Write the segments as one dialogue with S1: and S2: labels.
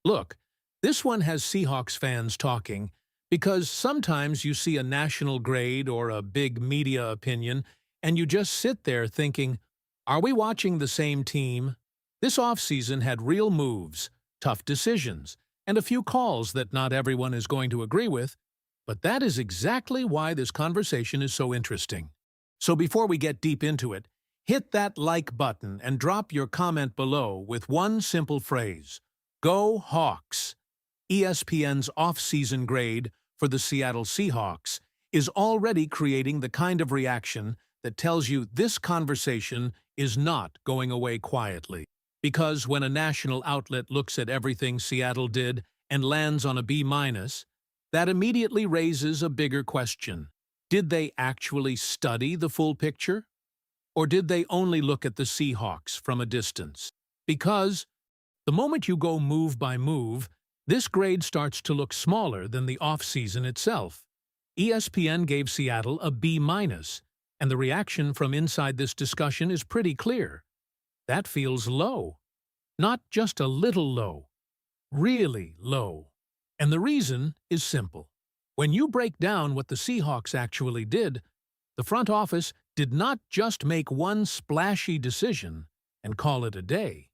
S1: Look, this one has Seahawks fans talking because sometimes you see a national grade or a big media opinion and you just sit there thinking, are we watching the same team? This offseason had real moves, tough decisions, and a few calls that not everyone is going to agree with, but that is exactly why this conversation is so interesting. So before we get deep into it, hit that like button and drop your comment below with one simple phrase: Go Hawks! ESPN's off-season grade for the Seattle Seahawks is already creating the kind of reaction that tells you this conversation is not going away quietly. Because when a national outlet looks at everything Seattle did and lands on a B-, that immediately raises a bigger question. Did they actually study the full picture? Or did they only look at the Seahawks from a distance? Because the moment you go move by move, this grade starts to look smaller than the off-season itself. ESPN gave Seattle a B-, and the reaction from inside this discussion is pretty clear. That feels low. Not just a little low. Really low. And the reason is simple. When you break down what the Seahawks actually did, the front office did not just make one splashy decision and call it a day.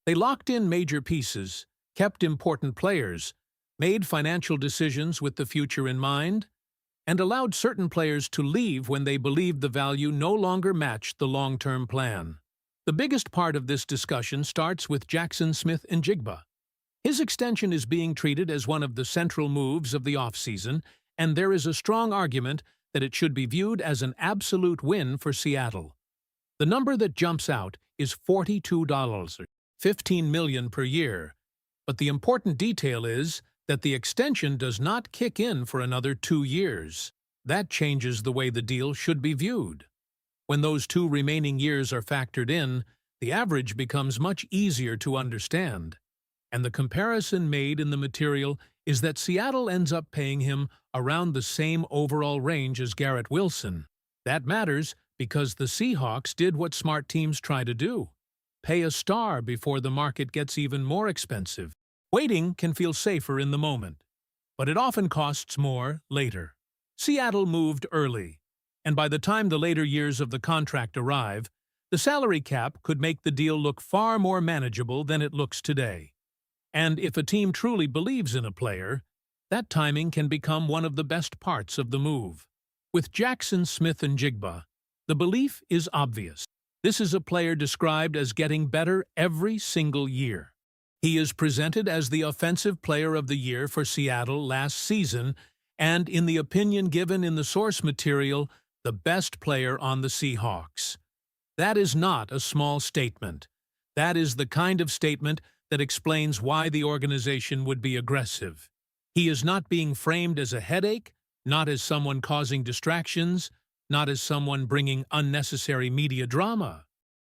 S1: They locked in major pieces, kept important players, made financial decisions with the future in mind, and allowed certain players to leave when they believed the value no longer matched the long-term plan. The biggest part of this discussion starts with Jaxon Smith-Njigba. His extension is being treated as one of the central moves of the offseason, and there is a strong argument that it should be viewed as an absolute win for Seattle. The number that jumps out is $42, $15 million per year, but the important detail is that the extension does not kick in for another 2 years. That changes the way the deal should be viewed. When those 2 remaining years are factored in, the average becomes much easier to understand. And the comparison made in the material is that Seattle ends up paying him around the same overall range as Garrett Wilson. That matters because the Seahawks did what smart teams try to do: pay a star before the market gets even more expensive. Waiting can feel safer in the moment, but it often costs more later. Seattle moved early, and by the time the later years of the contract arrive, the salary cap could make the deal look far more manageable than it looks today. And if a team truly believes in a player, that timing can become one of the best parts of the move. With Jaxon Smith-Njigba, the belief is obvious. This is a player described as getting better every single year. He is presented as the Offensive Player of the Year for Seattle last season, and in the opinion given in the source material, the best player on the Seahawks. That is not a small statement. That is the kind of statement that explains why the organization would be aggressive. He is not being framed as a headache, not as someone causing distractions, not as someone bringing unnecessary media drama.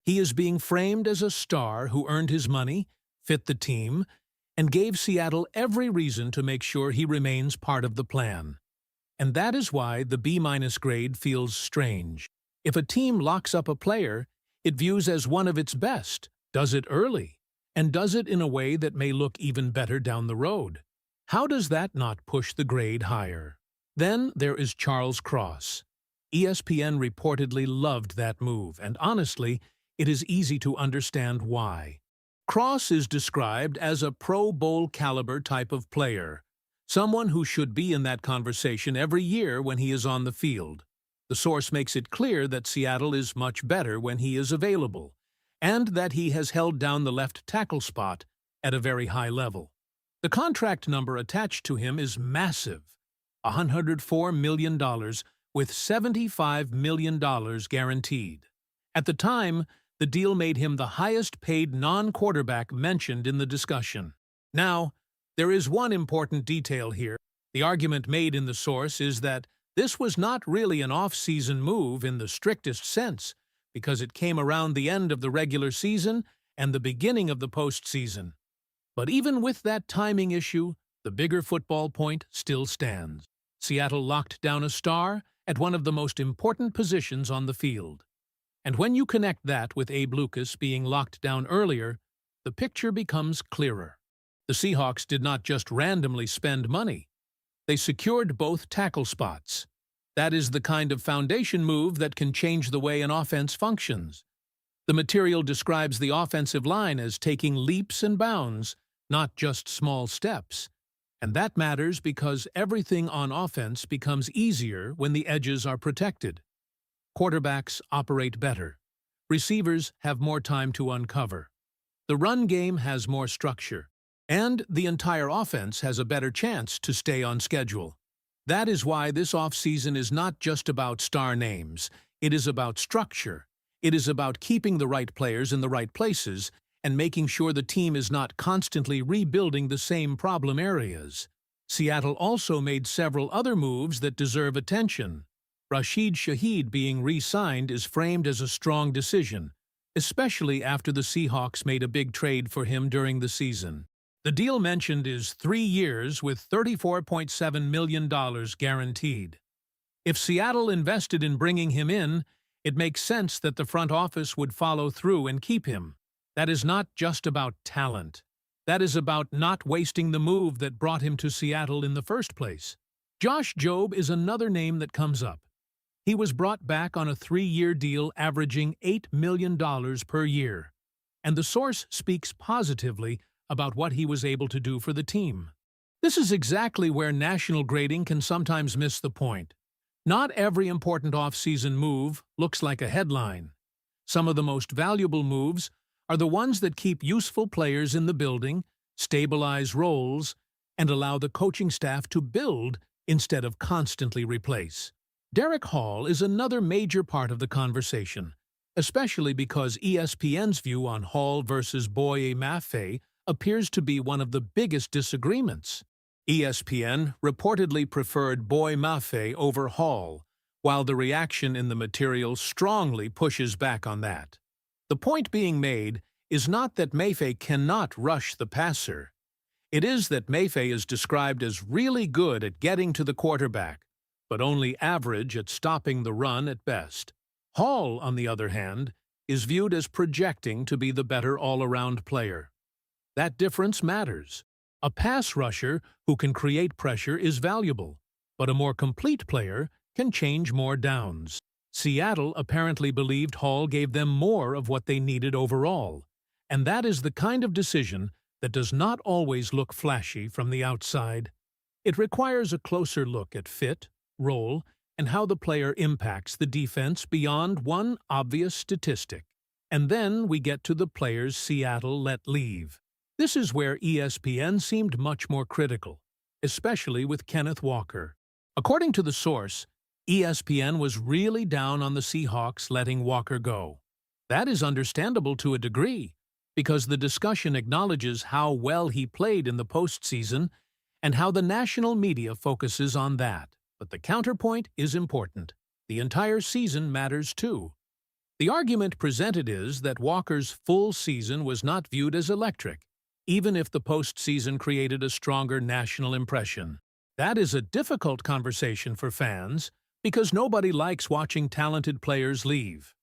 S1: He is being framed as a star who earned his money, fit the team, and gave Seattle every reason to make sure he remains part of the plan. And that is why the B- grade feels strange. If a team locks up a player, it views as one of its best, does it early, and does it in a way that may look even better down the road. How does that not push the grade higher? Then there is Charles Cross. ESPN reportedly loved that move, and honestly, it is easy to understand why. Cross is described as a Pro Bowl caliber type of player, someone who should be in that conversation every year when he is on the field. The source makes it clear that Seattle is much better when he is available, and that he has held down the left tackle spot at a very high level. The contract number attached to him is massive, $104 million with $75 million guaranteed. At the time, the deal made him the highest-paid non-quarterback mentioned in the discussion. Now, there is one important detail here. The argument made in the source is that this was not really an off-season move in the strictest sense, because it came around the end of the regular season and the beginning of the postseason. But even with that timing issue, the bigger football point still stands. Seattle locked down a star at one of the most important positions on the field. And when you connect that with Abe Lucas being locked down earlier, the picture becomes clearer. The Seahawks did not just randomly spend money. They secured both tackle spots. That is the kind of foundation move that can change the way an offense functions. The material describes the offensive line as taking leaps and bounds, not just small steps. And that matters because everything on offense becomes easier when the edges are protected. Quarterbacks operate better. Receivers have more time to uncover. The run game has more structure. And the entire offense has a better chance to stay on schedule. That is why this offseason is not just about star names. It is about structure. It is about keeping the right players in the right places and making sure the team is not constantly rebuilding the same problem areas. Seattle also made several other moves that deserve attention. Rashid Shaheed being re-signed is framed as a strong decision, especially after the Seahawks made a big trade for him during the season. The deal mentioned is 3 years with $34.7 million guaranteed. If Seattle invested in bringing him in, it makes sense that the front office would follow through and keep him. That is not just about talent. That is about not wasting the move that brought him to Seattle in the first place. Josh Jobe is another name that comes up. He was brought back on a 3-year deal averaging $8 million per year. And the source speaks positively about what he was able to do for the team. This is exactly where national grading can sometimes miss the point. Not every important off-season move looks like a headline. Some of the most valuable moves are the ones that keep useful players in the building, stabilize roles, and allow the coaching staff to build instead of constantly replace. Derek Hall is another major part of the conversation, especially because ESPN's view on Hall versus Boye Mafe appears to be one of the biggest disagreements. ESPN reportedly preferred Boye Mafe over Hall, while the reaction in the material strongly pushes back on that. The point being made is not that Mafe cannot rush the passer. It is that Mafe is described as really good at getting to the quarterback, but only average at stopping the run at best. Hall, on the other hand, is viewed as projecting to be the better all-around player. That difference matters. A pass rusher who can create pressure is valuable, but a more complete player can change more downs. Seattle apparently believed Hall gave them more of what they needed overall, and that is the kind of decision that does not always look flashy from the outside. It requires a closer look at fit, role, and how the player impacts the defense beyond one obvious statistic. And then we get to the players Seattle let leave. This is where ESPN seemed much more critical, especially with Kenneth Walker. According to the source, ESPN was really down on the Seahawks letting Walker go. That is understandable to a degree, because the discussion acknowledges how well he played in the postseason and how the national media focuses on that. But the counterpoint is important. The entire season matters too. The argument presented is that Walker's full season was not viewed as electric, even if the postseason created a stronger national impression. That is a difficult conversation for fans because nobody likes watching talented players leave.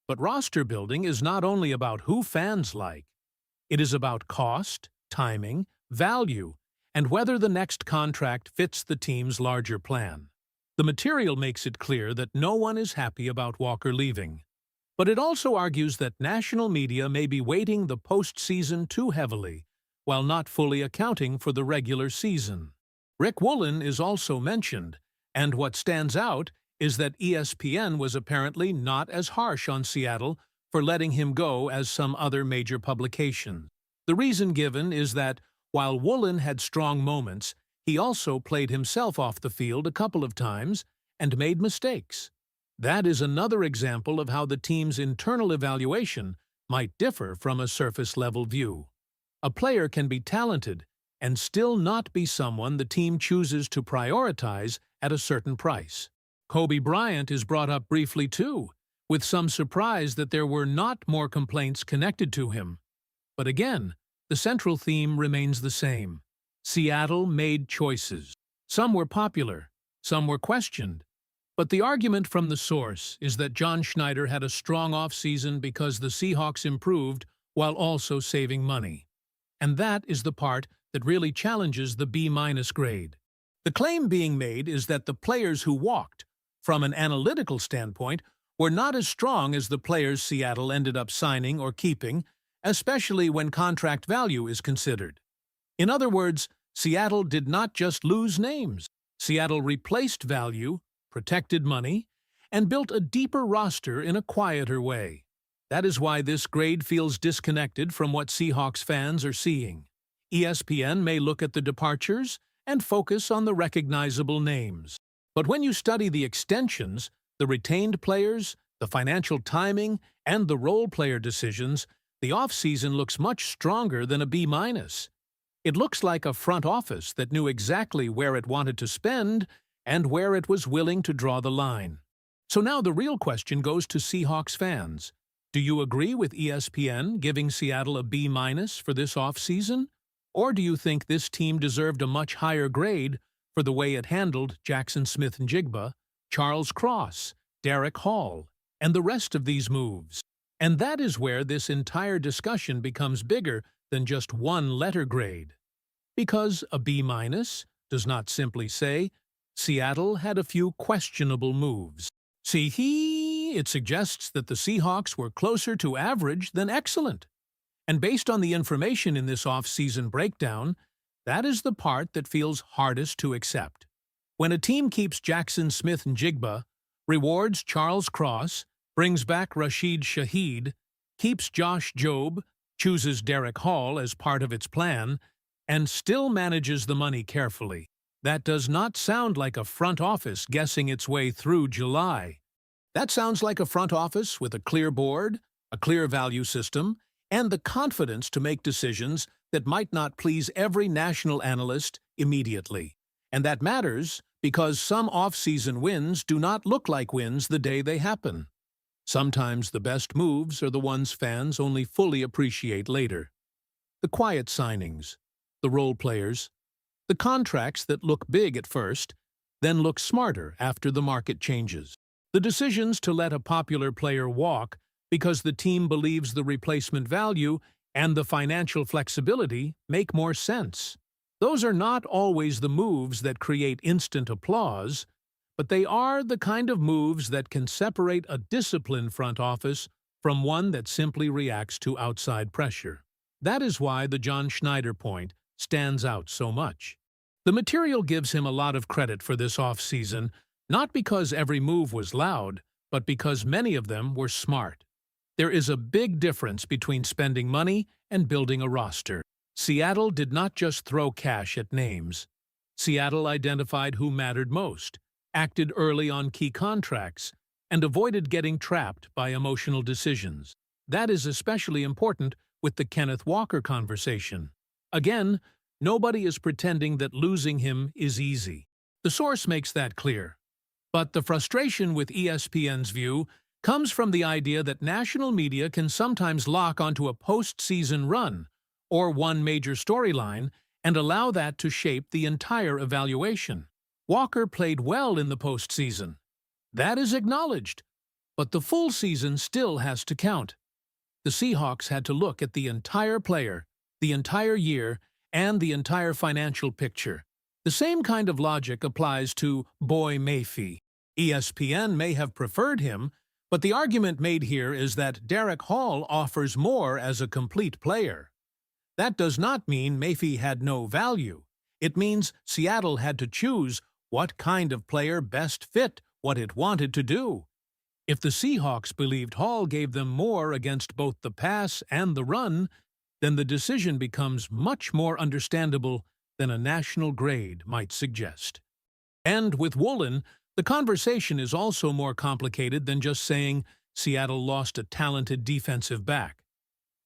S1: But roster building is not only about who fans like. It is about cost, timing, value, and whether the next contract fits the team's larger plan. The material makes it clear that no one is happy about Walker leaving. But it also argues that national media may be weighting the postseason too heavily, while not fully accounting for the regular season. Rick Woolen is also mentioned, and what stands out is that ESPN was apparently not as harsh on Seattle for letting him go as some other major publications. The reason given is that, while Woolen had strong moments, he also played himself off the field a couple of times and made mistakes. That is another example of how the team's internal evaluation might differ from a surface-level view. A player can be talented and still not be someone the team chooses to prioritize at a certain price. Kobe Bryant is brought up briefly too, with some surprise that there were not more complaints connected to him. But again, the central theme remains the same. Seattle made choices. Some were popular, some were questioned. But the argument from the source is that John Schneider had a strong offseason because the Seahawks improved while also saving money. And that is the part that really challenges the B- grade. The claim being made is that the players who walked, from an analytical standpoint, were not as strong as the players Seattle ended up signing or keeping, especially when contract value is considered. In other words, Seattle did not just lose names. Seattle replaced value, protected money, and built a deeper roster in a quieter way. That is why this grade feels disconnected from what Seahawks fans are seeing. ESPN may look at the departures and focus on the recognizable names. But when you study the extensions, the retained players, the financial timing, and the role player decisions, the offseason looks much stronger than a B-. It looks like a front office that knew exactly where it wanted to spend and where it was willing to draw the line. So now the real question goes to Seahawks fans. Do you agree with ESPN giving Seattle a B- for this offseason? Or do you think this team deserved a much higher grade for the way it handled Jaxon Smith-Njigba, Charles Cross, Derek Hall, and the rest of these moves? And that is where this entire discussion becomes bigger than just one letter grade. Because a B- does not simply say, Seattle had a few questionable moves. It suggests that the Seahawks were closer to average than excellent. And based on the information in this off-season breakdown, that is the part that feels hardest to accept. When a team keeps Jaxon Smith-Njigba, rewards Charles Cross, brings back Rashid Shaheed, keeps Josh Jobe, chooses Derek Hall as part of its plan, and still manages the money carefully, that does not sound like a front office guessing its way through July. That sounds like a front office with a clear board, a clear value system, and the confidence to make decisions that might not please every national analyst immediately. And that matters because some off-season wins do not look like wins the day they happen. Sometimes the best moves are the ones fans only fully appreciate later. The quiet signings, the role players, the contracts that look big at first, then look smarter after the market changes. The decisions to let a popular player walk because the team believes the replacement value and the financial flexibility make more sense. Those are not always the moves that create instant applause, but they are the kind of moves that can separate a disciplined front office from one that simply reacts to outside pressure. That is why the John Schneider point stands out so much. The material gives him a lot of credit for this offseason, not because every move was loud, but because many of them were smart. There is a big difference between spending money and building a roster. Seattle did not just throw cash at names. Seattle identified who mattered most, acted early on key contracts, and avoided getting trapped by emotional decisions. That is especially important with the Kenneth Walker conversation. Again, nobody is pretending that losing him is easy. The source makes that clear. But the frustration with ESPN's view comes from the idea that national media can sometimes lock onto a postseason run or one major storyline and allow that to shape the entire evaluation. Walker played well in the postseason. That is acknowledged, but the full season still has to count. The Seahawks had to look at the entire player, the entire year, and the entire financial picture. The same kind of logic applies to Boy Mayfield. ESPN may have preferred him, but the argument made here is that Derek Hall offers more as a complete player. That does not mean Mayfield had no value. It means Seattle had to choose what kind of player best fit what it wanted to do. If the Seahawks believed Hall gave them more against both the pass and the run, then the decision becomes much more understandable than a national grade might suggest. And with Woolen, the conversation is also more complicated than just saying Seattle lost a talented defensive back.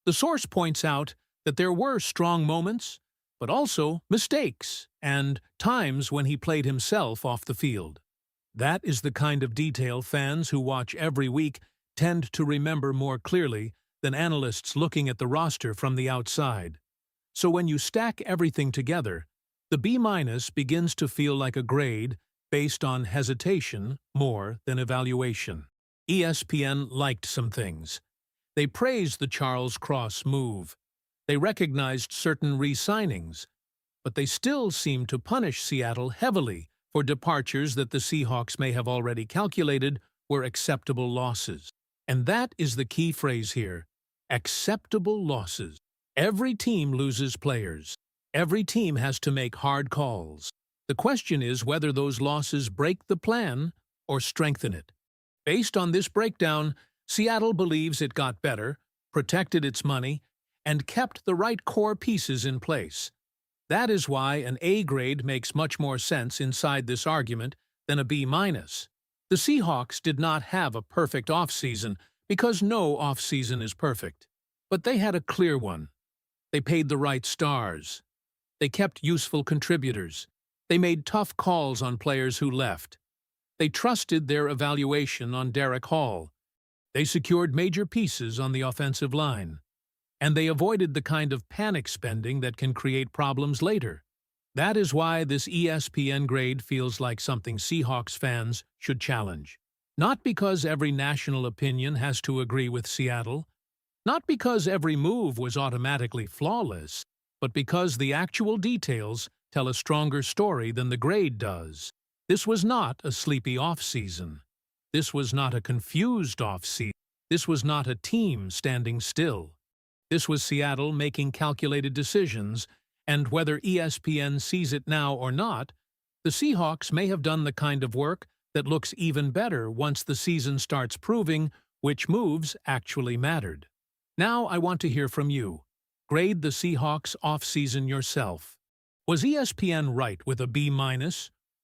S1: The source points out that there were strong moments, but also mistakes and times when he played himself off the field. That is the kind of detail fans who watch every week tend to remember more clearly than analysts looking at the roster from the outside. So when you stack everything together, the B- begins to feel like a grade based on hesitation more than evaluation. ESPN liked some things. They praised the Charles Cross move. They recognized certain re-signings, but they still seem to punish Seattle heavily for departures that the Seahawks may have already calculated were acceptable losses. And that is the key phrase here: acceptable losses. Every team loses players. Every team has to make hard calls. The question is whether those losses break the plan or strengthen it. Based on this breakdown, Seattle believes it got better, protected its money, and kept the right core pieces in place. That is why an A grade makes much more sense inside this argument than a B-. The Seahawks did not have a perfect offseason because no offseason is perfect. But they had a clear one. They paid the right stars. They kept useful contributors. They made tough calls on players who left. They trusted their evaluation on Derek Hall. They secured major pieces on the offensive line. And they avoided the kind of panic spending that can create problems later. That is why this ESPN grade feels like something Seahawks fans should challenge. Not because every national opinion has to agree with Seattle, not because every move was automatically flawless, but because the actual details tell a stronger story than the grade does. This was not a sleepy off-season. This was not a confused off-season. This was not a team standing still. This was Seattle making calculated decisions, and whether ESPN sees it now or not, the Seahawks may have done the kind of work that looks even better once the season starts proving which moves actually mattered. Now I want to hear from you. Grade the Seahawks off-season yourself. Was ESPN right with a B-,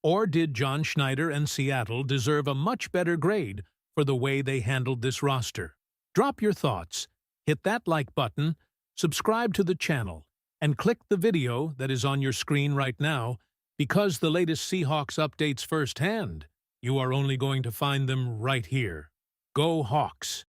S1: or did John Schneider and Seattle deserve a much better grade for the way they handled this roster? Drop your thoughts. Hit that like button, subscribe to the channel, and click the video that is on your screen right now, because the latest Seahawks updates firsthand, you are only going to find them right here. Go Hawks!